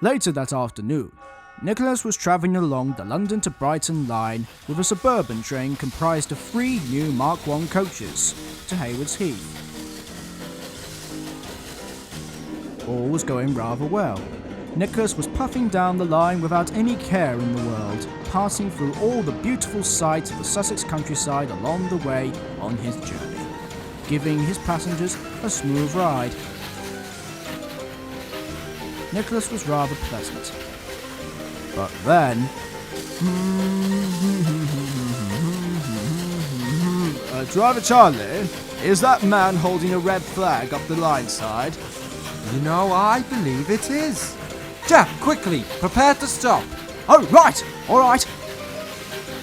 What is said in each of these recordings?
Later that afternoon, Nicholas was travelling along the London to Brighton line with a Suburban train comprised of 3 new Mark I coaches to Haywards Heath. All was going rather well. Nicholas was puffing down the line without any care in the world, passing through all the beautiful sights of the Sussex countryside along the way on his journey, giving his passengers a smooth ride. Nicholas was rather pleasant. But then... Driver Charlie, is that man holding a red flag up the line side? You know, I believe it is. Jack, quickly, prepare to stop. Oh, right, all right.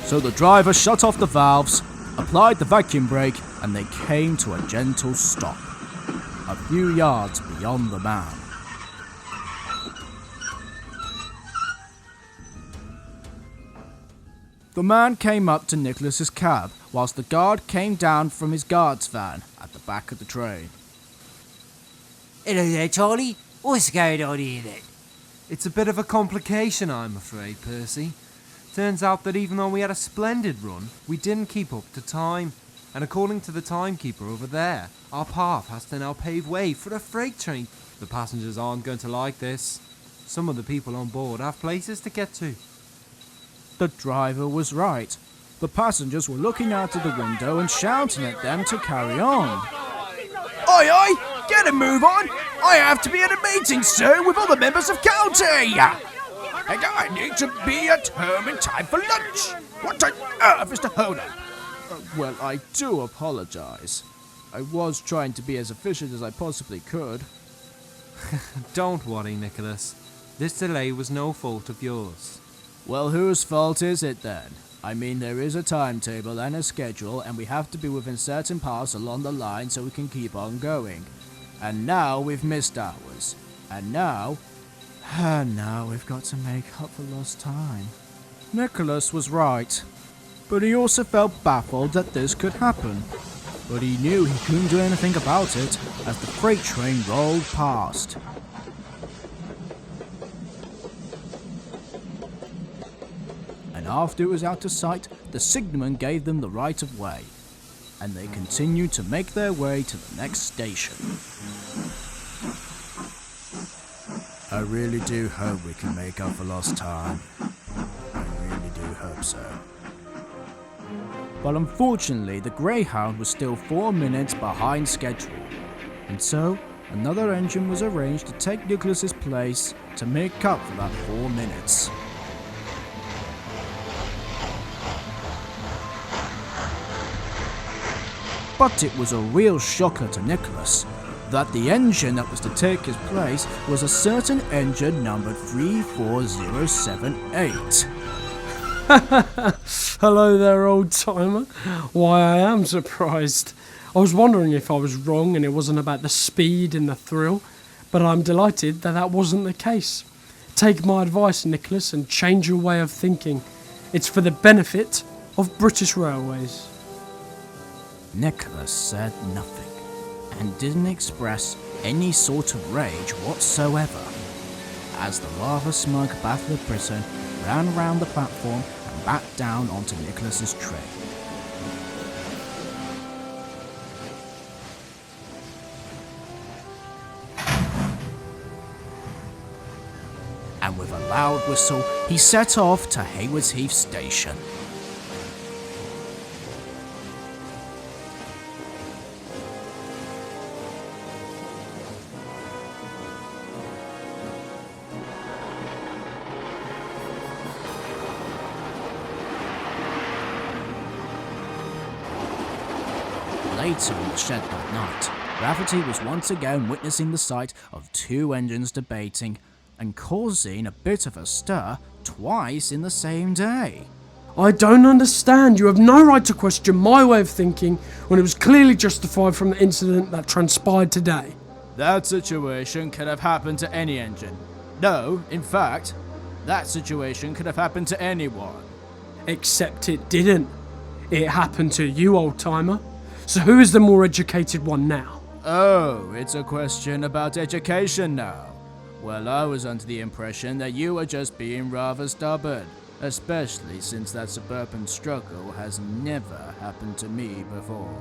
So the driver shut off the valves, applied the vacuum brake, and they came to a gentle stop, a few yards beyond the man. The man came up to Nicholas's cab, whilst the guard came down from his guard's van at the back of the train. Hello there, Charlie. What's going on here then? It's a bit of a complication, I'm afraid, Percy. Turns out that even though we had a splendid run, we didn't keep up to time. And according to the timekeeper over there, our path has to now pave way for a freight train. The passengers aren't going to like this. Some of the people on board have places to get to. The driver was right. The passengers were looking out of the window and shouting at them to carry on. Oi, oi! Get a move on! I have to be at a meeting soon with all the members of county! And I need to be at home in time for lunch! What on earth is the hold-up? Well, I do apologise. I was trying to be as efficient as I possibly could. Don't worry, Nicholas. This delay was no fault of yours. Well, whose fault is it then? I mean, there is a timetable and a schedule, and we have to be within certain paths along the line so we can keep on going. And now we've missed ours. And now we've got to make up for lost time. Nicholas was right, but he also felt baffled that this could happen. But he knew he couldn't do anything about it as the freight train rolled past. And after it was out of sight, the signalman gave them the right of way, and they continued to make their way to the next station. I really do hope we can make up for lost time. I really do hope so. But unfortunately, the Greyhound was still 4 minutes behind schedule, and so another engine was arranged to take Nicholas's place to make up for that 4 minutes. But it was a real shocker to Nicholas that the engine that was to take his place was a certain engine numbered 34078. Hello there, old timer. Why, I am surprised. I was wondering if I was wrong and it wasn't about the speed and the thrill, but I'm delighted that that wasn't the case. Take my advice, Nicholas, and change your way of thinking. It's for the benefit of British Railways. Nicholas said nothing and didn't express any sort of rage whatsoever as the rather smug Battle of Britain ran round the platform and back down onto Nicholas's train. And with a loud whistle, he set off to Haywards Heath Station. Later in the shed that night, Rafferty was once again witnessing the sight of 2 engines debating and causing a bit of a stir twice in the same day. I don't understand. You have no right to question my way of thinking when it was clearly justified from the incident that transpired today. That situation could have happened to any engine. No, in fact, that situation could have happened to anyone. Except it didn't. It happened to you, old timer. So who is the more educated one now? Oh, it's a question about education now. Well, I was under the impression that you were just being rather stubborn, especially since that suburban struggle has never happened to me before.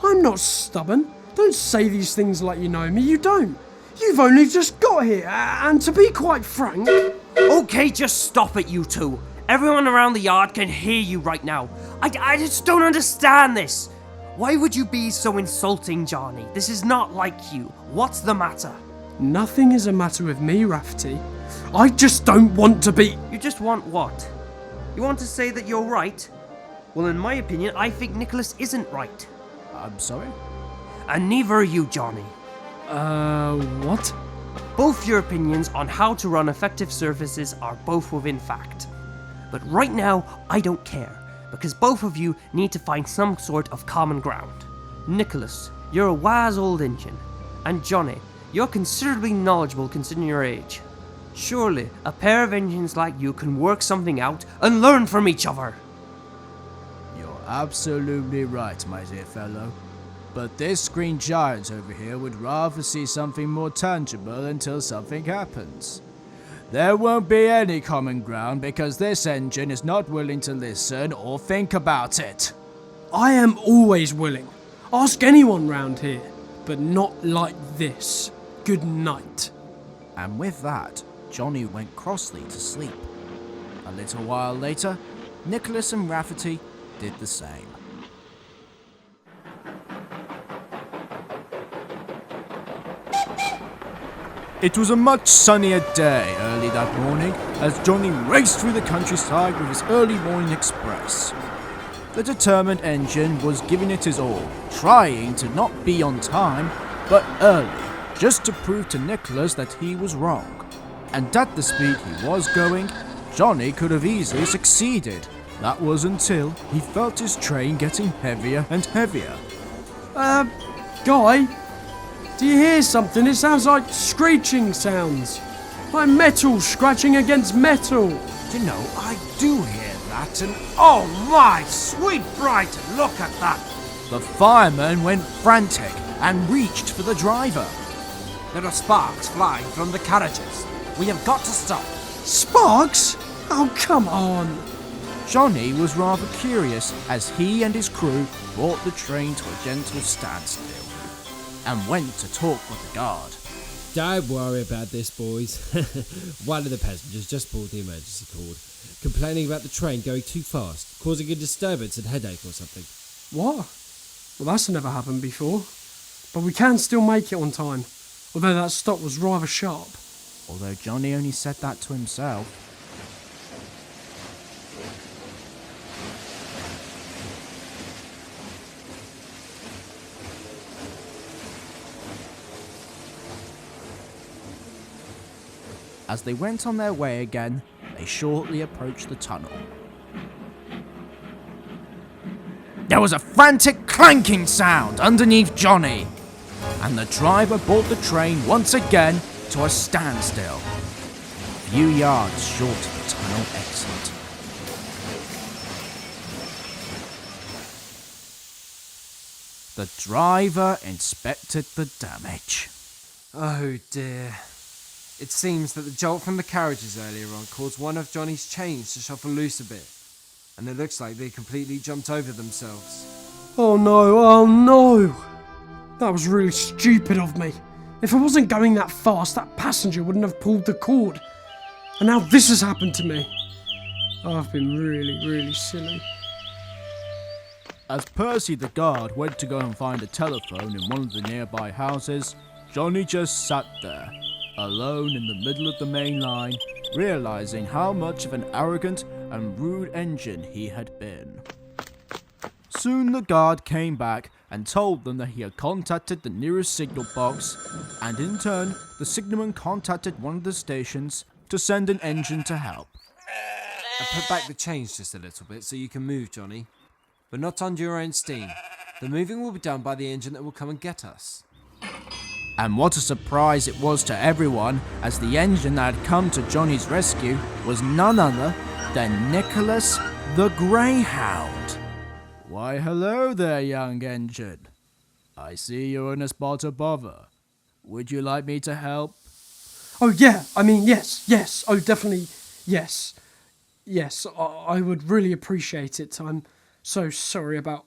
I'm not stubborn. Don't say these things like you know me. You don't. You've only just got here, and to be quite frank... Okay, just stop it, you two. Everyone around the yard can hear you right now. I just don't understand this. Why would you be so insulting, Johnny? This is not like you. What's the matter? Nothing is a matter with me, Rafferty. I just don't want to be... You just want what? You want to say that you're right? Well, in my opinion, I think Nicholas isn't right. I'm sorry? And neither are you, Johnny. What? Both your opinions on how to run effective services are both within fact. But right now, I don't care, because both of you need to find some sort of common ground. Nicholas, you're a wise old engine, and Johnny, you're considerably knowledgeable considering your age. Surely, a pair of engines like you can work something out and learn from each other. You're absolutely right, my dear fellow. But this green giant over here would rather see something more tangible until something happens. There won't be any common ground because this engine is not willing to listen or think about it. I am always willing. Ask anyone round here, but not like this. Good night. And with that, Johnny went crossly to sleep. A little while later, Nicholas and Rafferty did the same. It was a much sunnier day early that morning as Johnny raced through the countryside with his early morning express. The determined engine was giving it his all, trying to not be on time, but early, just to prove to Nicholas that he was wrong. And at the speed he was going, Johnny could have easily succeeded. That was until he felt his train getting heavier and heavier. Guy? Do you hear something? It sounds like screeching sounds. Like metal scratching against metal. You know, I do hear that, and oh my, sweet Brighton, look at that! The fireman went frantic and reached for the driver. There are sparks flying from the carriages. We have got to stop. Sparks? Oh, come on. Johnny was rather curious as he and his crew brought the train to a gentle standstill and went to talk with the guard. Don't worry about this, boys. One of the passengers just pulled the emergency cord, complaining about the train going too fast, causing a disturbance and headache or something. What? Well, that's never happened before. But we can still make it on time, although that stop was rather sharp. Although Johnny only said that to himself. As they went on their way again, they shortly approached the tunnel. There was a frantic clanking sound underneath Johnny, and the driver brought the train once again to a standstill, a few yards short of the tunnel exit. The driver inspected the damage. Oh dear. It seems that the jolt from the carriages earlier on caused one of Johnny's chains to shuffle loose a bit, and it looks like they completely jumped over themselves. Oh no. That was really stupid of me. If I wasn't going that fast, that passenger wouldn't have pulled the cord. And now this has happened to me. I've been really silly. As Percy the guard went to go and find a telephone in one of the nearby houses, Johnny just sat there, alone in the middle of the main line, realizing how much of an arrogant and rude engine he had been. Soon the guard came back and told them that he had contacted the nearest signal box, and in turn, the signalman contacted one of the stations to send an engine to help. I put back the chains just a little bit so you can move, Johnny, but not under your own steam. The moving will be done by the engine that will come and get us. And what a surprise it was to everyone, as the engine that had come to Johnny's rescue was none other than Nicholas the Greyhound. Why, hello there, young engine. I see you're in a spot of bother. Would you like me to help? Oh, yeah, I mean, yes. Oh, definitely, yes. Yes, I would really appreciate it. I'm so sorry about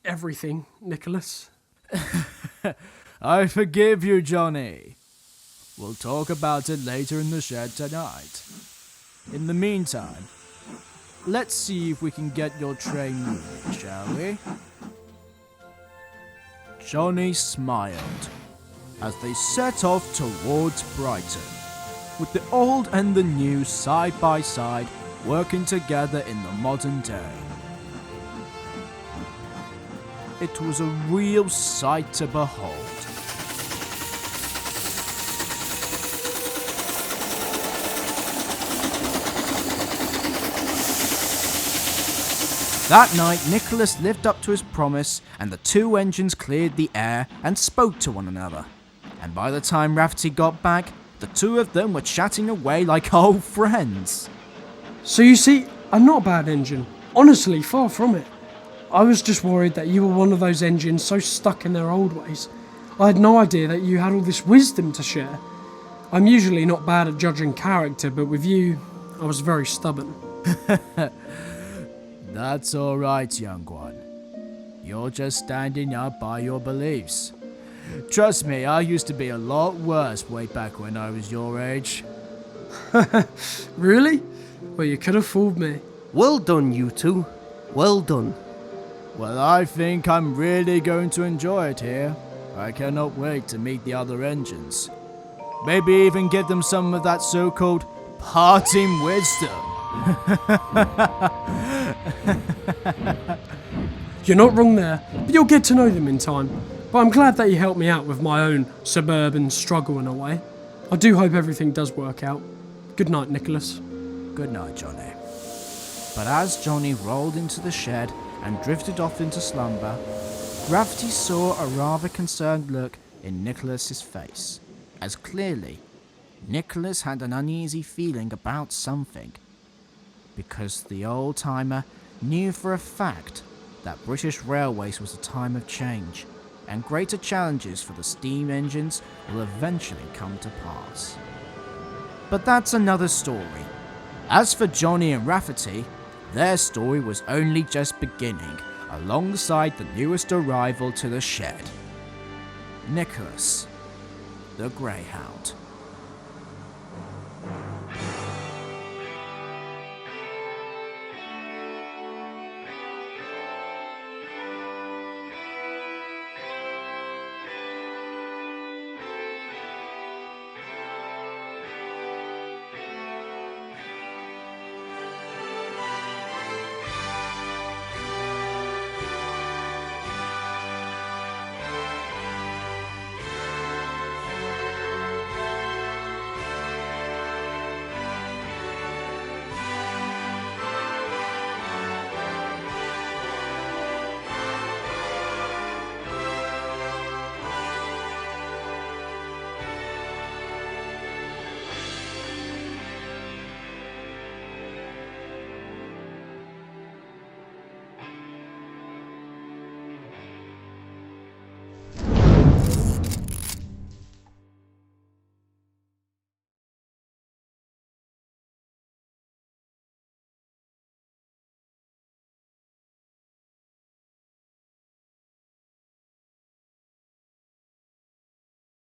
everything, Nicholas. I forgive you, Johnny. We'll talk about it later in the shed tonight. In the meantime, let's see if we can get your train moving, shall we? Johnny smiled as they set off towards Brighton, with the old and the new side by side working together in the modern day. It was a real sight to behold. That night, Nicholas lived up to his promise, and the two engines cleared the air and spoke to one another. And by the time Rafferty got back, the two of them were chatting away like old friends. So you see, I'm not a bad engine. Honestly, far from it. I was just worried that you were one of those engines so stuck in their old ways. I had no idea that you had all this wisdom to share. I'm usually not bad at judging character, but with you, I was very stubborn. That's alright, young one. You're just standing up by your beliefs. Trust me, I used to be a lot worse way back when I was your age. Really? Well, you could have fooled me. Well done, you two. Well done. Well, I think I'm really going to enjoy it here. I cannot wait to meet the other engines. Maybe even give them some of that so-called parting wisdom. You're not wrong there, but you'll get to know them in time. But I'm glad that you helped me out with my own suburban struggle in a way. I do hope everything does work out. Good night, Nicholas. Good night, Johnny. But as Johnny rolled into the shed and drifted off into slumber, Rafferty saw a rather concerned look in Nicholas's face, as clearly Nicholas had an uneasy feeling about something, because the old-timer knew for a fact that British Railways was a time of change, and greater challenges for the steam engines will eventually come to pass. But that's another story. As for Johnny and Rafferty, their story was only just beginning, alongside the newest arrival to the shed, Nicholas, the Greyhound.